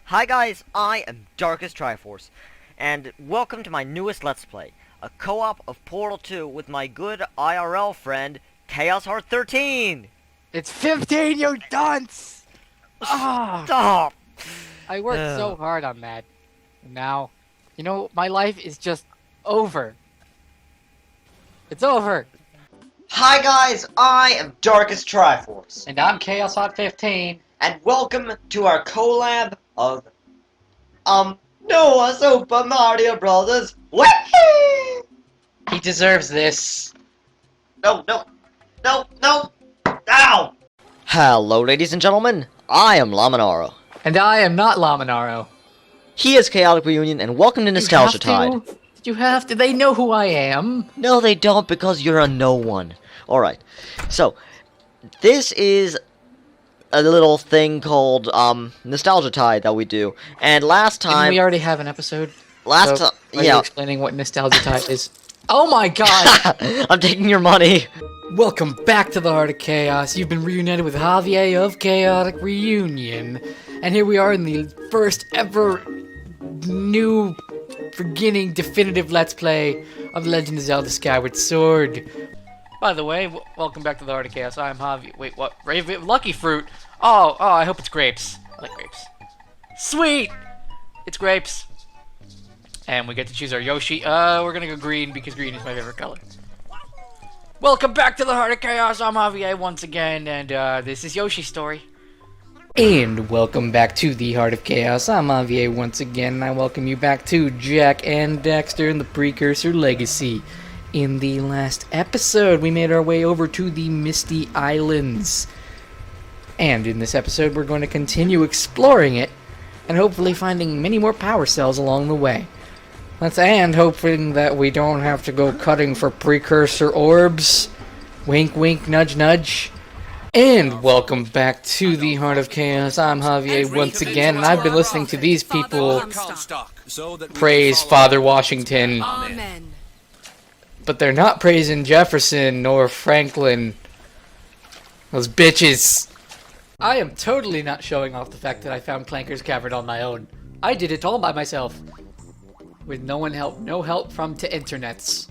Hi guys, I am Darkest Triforce, and welcome to my newest Let's Play, a co-op of Portal 2 with my good IRL friend, Chaos Heart 13! It's 15, you dunce! Stop! I worked so hard on that. And now, you know, my life is just over. It's over. Hi guys, I am Darkest Triforce. And I'm Chaos Hot 15. And welcome to our collab of, Noah Super Mario Brothers. Whee! He deserves this. No. Ow! Hello ladies and gentlemen, I am Laminaro. And I am not Laminaro. He is Chaotic Reunion, and welcome to Nostalgia Tide. You have to? They know who I am. No they don't, because you're a no one. Alright, so, this is a little thing called, Nostalgia Tide that we do, and last time... Didn't we already have an episode? Last time, Are you explaining what Nostalgia Tide is? Oh my god! I'm taking your money! Welcome back to the Heart of Chaos. You've been reunited with Javier of Chaotic Reunion. And here we are in the first ever new beginning definitive Let's Play of The Legend of Zelda Skyward Sword. By the way, welcome back to the Heart of Chaos. I'm Javier. Wait, what? Lucky Fruit? Oh, I hope it's grapes. I like grapes. Sweet! It's grapes. And we get to choose our Yoshi. We're gonna go green because green is my favorite color. Welcome back to the Heart of Chaos. I'm Javier once again, and this is Yoshi's story. And welcome back to the Heart of Chaos. I'm Javier once again, and I welcome you back to Jack and Daxter and the Precursor Legacy. In the last episode, we made our way over to the Misty Islands. And in this episode, we're going to continue exploring it, and hopefully finding many more power cells along the way. And hoping that we don't have to go cutting for precursor orbs. Wink, wink, nudge, nudge. And welcome back to the Heart of Chaos. I'm Javier once again, and I've been listening to these people praise Father Washington. Amen. But they're not praising Jefferson nor Franklin. Those bitches. I am totally not showing off the fact that I found Clanker's Cavern on my own. I did it all by myself. With no help from to internets.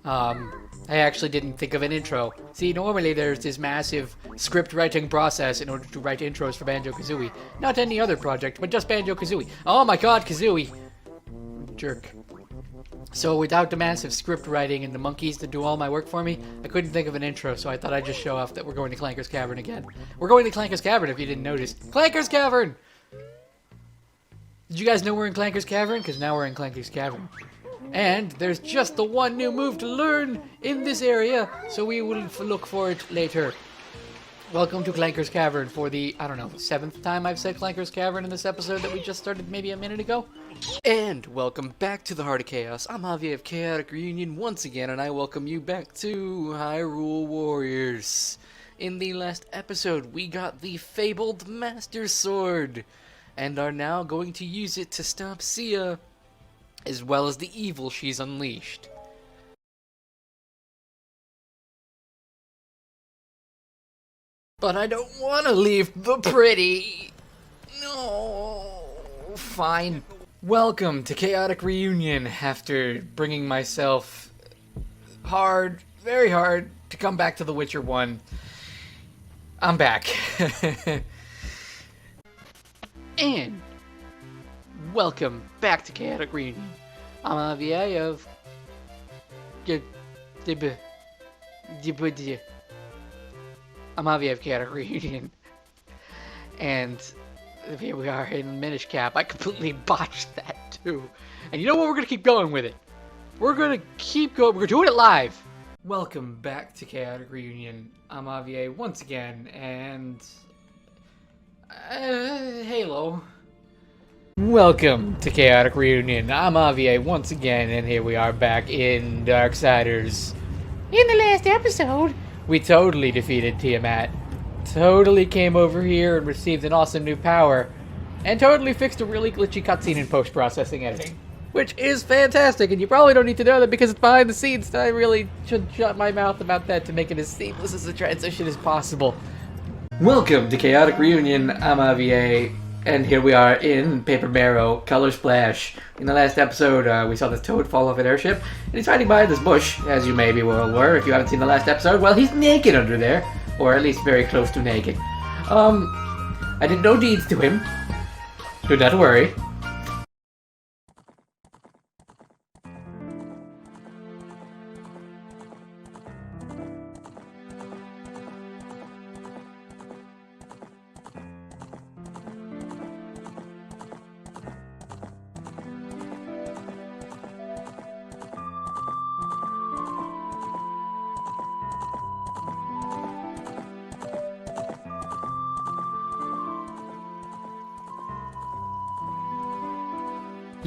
I actually didn't think of an intro. See, normally there's this massive script writing process in order to write intros for Banjo-Kazooie. Not any other project, but just Banjo-Kazooie. Oh my god, Kazooie! Jerk. So without the massive script writing and the monkeys to do all my work for me, I couldn't think of an intro, so I thought I'd just show off that we're going to Clanker's Cavern again. We're going to Clanker's Cavern if you didn't notice. Clanker's Cavern! Did you guys know we're in Clanker's Cavern? Because now we're in Clanker's Cavern. And there's just the one new move to learn in this area, so we will look for it later. Welcome to Clanker's Cavern for the, I don't know, 7th time I've said Clanker's Cavern in this episode that we just started maybe a minute ago. And welcome back to the Heart of Chaos. I'm Javier of Chaotic Reunion once again, and I welcome you back to Hyrule Warriors. In the last episode, we got the fabled Master Sword, and are now going to use it to stop Sia, as well as the evil she's unleashed. But I don't want to leave the pretty. No. Fine. Welcome to Chaotic Reunion after bringing myself hard, very hard, to come back to The Witcher 1. I'm back. And welcome back to Chaotic Reunion. I'm Javier of I'm Javier of Chaotic Reunion. And here we are in Minish Cap. I completely botched that too. And you know what? We're gonna keep going with it. We're gonna keep going. We're doing it live. Welcome back to Chaotic Reunion. I'm Javier once again, and Halo. Welcome to Chaotic Reunion. I'm Javier once again, and here we are back in Darksiders. In the last episode, we totally defeated Tiamat. Totally came over here and received an awesome new power. And totally fixed a really glitchy cutscene in post-processing editing. which is fantastic, and you probably don't need to know that because it's behind the scenes, so I really should shut my mouth about that to make it as seamless as a transition as possible. Welcome to Chaotic Reunion. I'm Javier, and here we are in Paper Marrow Color Splash. In the last episode, we saw this toad fall off an airship, and he's hiding behind this bush, as you may be well aware. If you haven't seen the last episode, well, he's naked under there, or at least very close to naked. I did no deeds to him. Do not worry.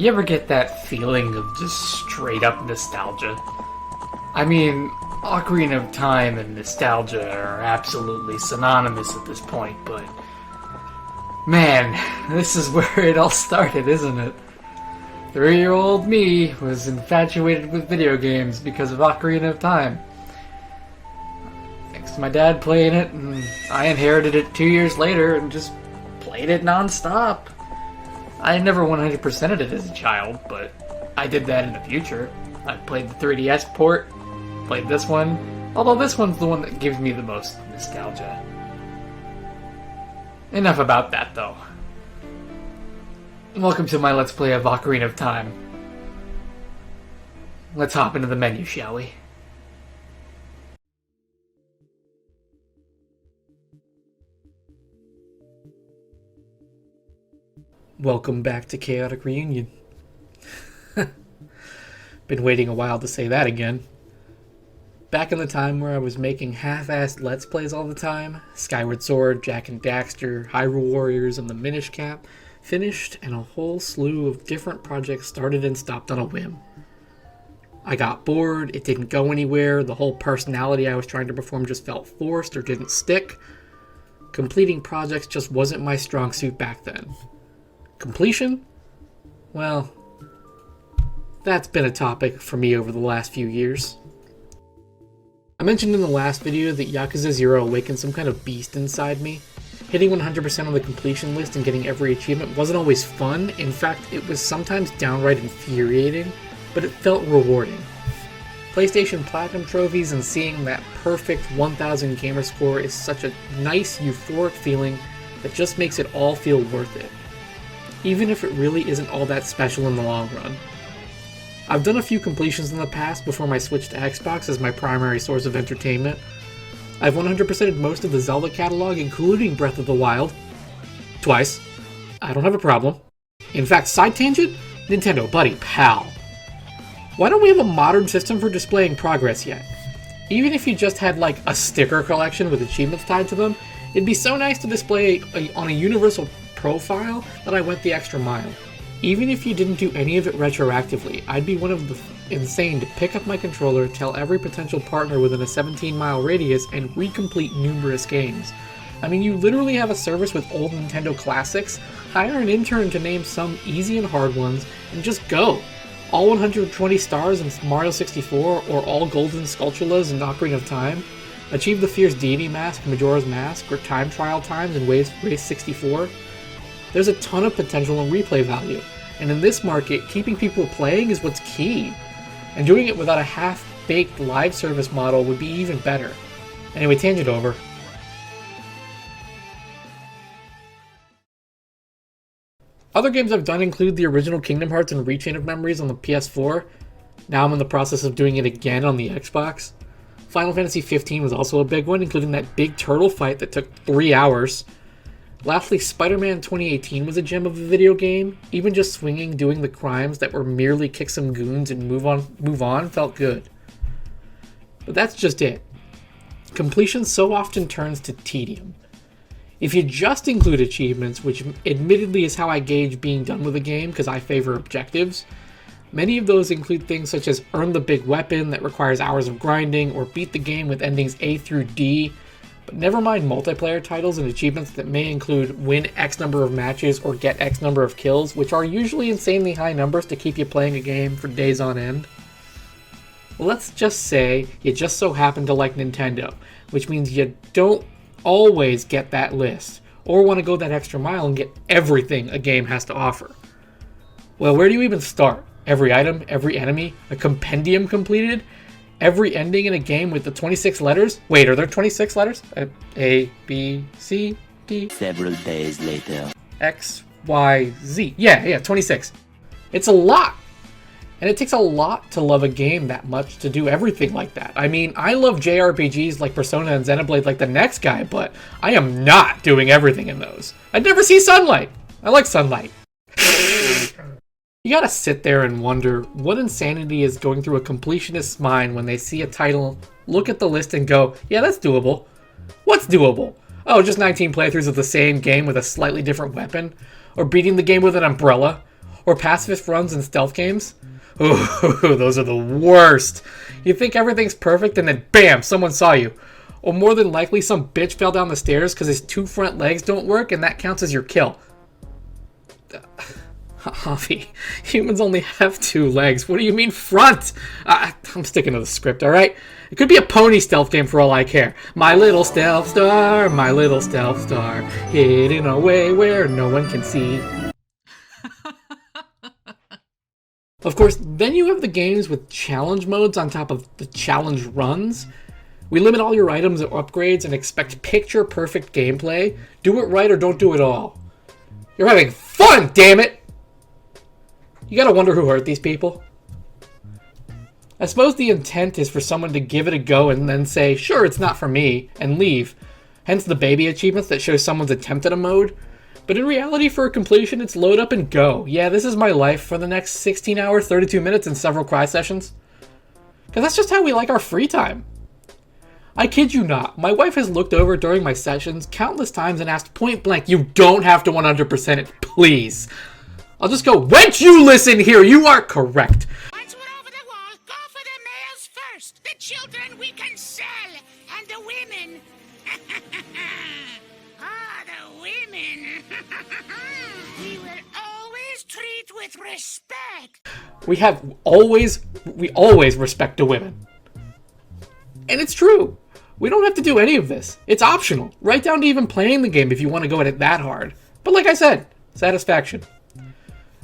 You ever get that feeling of just straight up nostalgia? I mean, Ocarina of Time and nostalgia are absolutely synonymous at this point, but man, this is where it all started, isn't it? 3-year-old me was infatuated with video games because of Ocarina of Time. Thanks to my dad playing it, and I inherited it 2 years later and just played it non-stop. I never 100%ed it as a child, but I did that in the future. I played the 3DS port, played this one, although this one's the one that gives me the most nostalgia. Enough about that, though. Welcome to my Let's Play of Ocarina of Time. Let's hop into the menu, shall we? Welcome back to Chaotic Reunion. Been waiting a while to say that again. Back in the time where I was making half-assed Let's Plays all the time, Skyward Sword, Jak and Daxter, Hyrule Warriors, and the Minish Cap finished, and a whole slew of different projects started and stopped on a whim. I got bored, it didn't go anywhere, the whole personality I was trying to perform just felt forced or didn't stick. Completing projects just wasn't my strong suit back then. Completion? Well, that's been a topic for me over the last few years. I mentioned in the last video that Yakuza 0 awakened some kind of beast inside me. Hitting 100% on the completion list and getting every achievement wasn't always fun. In fact, it was sometimes downright infuriating, but it felt rewarding. PlayStation Platinum trophies and seeing that perfect 1000 gamer score is such a nice, euphoric feeling that just makes it all feel worth it, even if it really isn't all that special in the long run. I've done a few completions in the past before my switch to Xbox as my primary source of entertainment. I've 100%ed most of the Zelda catalog, including Breath of the Wild. Twice. I don't have a problem. In fact, side tangent? Nintendo, buddy, pal. Why don't we have a modern system for displaying progress yet? Even if you just had like a sticker collection with achievements tied to them, it'd be so nice to display on a universal profile that I went the extra mile. Even if you didn't do any of it retroactively, I'd be one of the insane to pick up my controller, tell every potential partner within a 17-mile radius, and recomplete numerous games. I mean, you literally have a service with old Nintendo classics, hire an intern to name some easy and hard ones, and just go. All 120 stars in Mario 64, or all golden Skulltulas in Ocarina of Time. Achieve the Fierce Deity Mask in Majora's Mask, or time trial times in Race 64. There's a ton of potential and replay value, and in this market, keeping people playing is what's key, and doing it without a half-baked live service model would be even better. Anyway, tangent over. Other games I've done include the original Kingdom Hearts and Rechain of Memories on the PS4. Now I'm in the process of doing it again on the Xbox. Final Fantasy 15 was also a big one, including that big turtle fight that took 3 hours. Lastly, Spider-Man 2018 was a gem of a video game. Even just swinging, doing the crimes that were merely kick some goons and move on felt good. But that's just it. Completion so often turns to tedium. If you just include achievements, which admittedly is how I gauge being done with a game because I favor objectives, many of those include things such as earn the big weapon that requires hours of grinding, or beat the game with endings A through D, But never mind multiplayer titles and achievements that may include win X number of matches or get X number of kills, which are usually insanely high numbers to keep you playing a game for days on end. Let's just say you just so happen to like Nintendo, which means you don't always get that list, or want to go that extra mile and get everything a game has to offer. Well, where do you even start? Every item, every enemy, a compendium completed, every ending in a game with the 26 letters? Wait, are there 26 letters? A, B, C, D. Several days later. X, Y, Z. Yeah, 26. It's a lot. And it takes a lot to love a game that much to do everything like that. I mean, I love JRPGs like Persona and Xenoblade like the next guy, but I am not doing everything in those. I'd never see sunlight. I like sunlight. You gotta sit there and wonder what insanity is going through a completionist's mind when they see a title, look at the list and go, yeah, that's doable. What's doable? Oh, just 19 playthroughs of the same game with a slightly different weapon? Or beating the game with an umbrella? Or pacifist runs in stealth games? Ooh, those are the worst. You think everything's perfect and then bam, someone saw you. Or more than likely some bitch fell down the stairs because his 2 front legs don't work and that counts as your kill. Javi, humans only have 2 legs. What do you mean front? I'm sticking to the script, alright? It could be a pony stealth game for all I care. My little stealth star, hidden away where no one can see. Of course, then you have the games with challenge modes on top of the challenge runs. We limit all your items or upgrades and expect picture-perfect gameplay. Do it right or don't do it all. You're having fun, damn it! You gotta wonder who hurt these people. I suppose the intent is for someone to give it a go and then say, sure, it's not for me, and leave. Hence the baby achievements that show someone's attempt at a mode. But in reality, for a completion, it's load up and go. Yeah, this is my life for the next 16 hours, 32 minutes, and several cry sessions. Because that's just how we like our free time. I kid you not, my wife has looked over during my sessions countless times and asked point blank, you don't have to 100% it, please. I'll just go, wench, you listen here, you are correct. Once we're over the wall, go for the males first. The children we can sell, and the women. The women. We will always treat with respect. We always respect the women. And it's true. We don't have to do any of this. It's optional, right down to even playing the game if you want to go at it that hard. But like I said, satisfaction.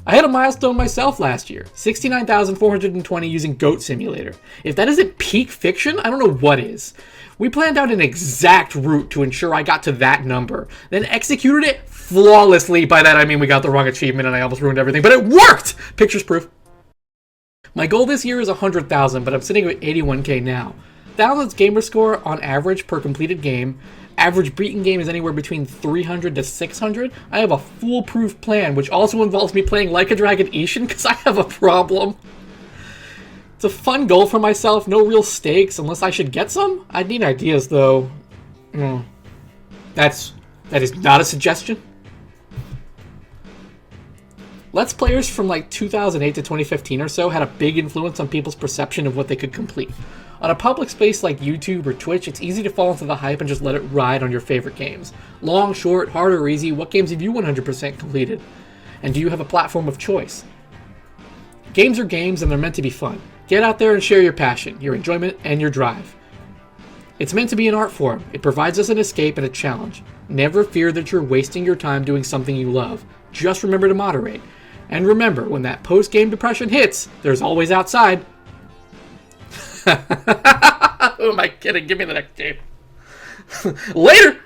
I had a milestone myself last year, 69,420 using Goat Simulator. If that isn't peak fiction, I don't know what is. We planned out an exact route to ensure I got to that number, then executed it flawlessly. By that I mean we got the wrong achievement and I almost ruined everything, but it worked! Pictures proof. My goal this year is 100,000, but I'm sitting at 81k now. Thousands gamer score on average per completed game. Average beaten game is anywhere between 300 to 600. I have a foolproof plan, which also involves me playing Like a Dragon Ishin, because I have a problem. It's a fun goal for myself, no real stakes, unless I should get some? I'd need ideas, though. That is not a suggestion. Let's Players from like 2008 to 2015 or so had a big influence on people's perception of what they could complete. On a public space like YouTube or Twitch, it's easy to fall into the hype and just let it ride on your favorite games. Long, short, hard, or easy, what games have you 100% completed? And do you have a platform of choice? Games are games and they're meant to be fun. Get out there and share your passion, your enjoyment, and your drive. It's meant to be an art form. It provides us an escape and a challenge. Never fear that you're wasting your time doing something you love. Just remember to moderate. And remember, when that post-game depression hits, there's always outside. Who am I kidding? Give me the next game. Later!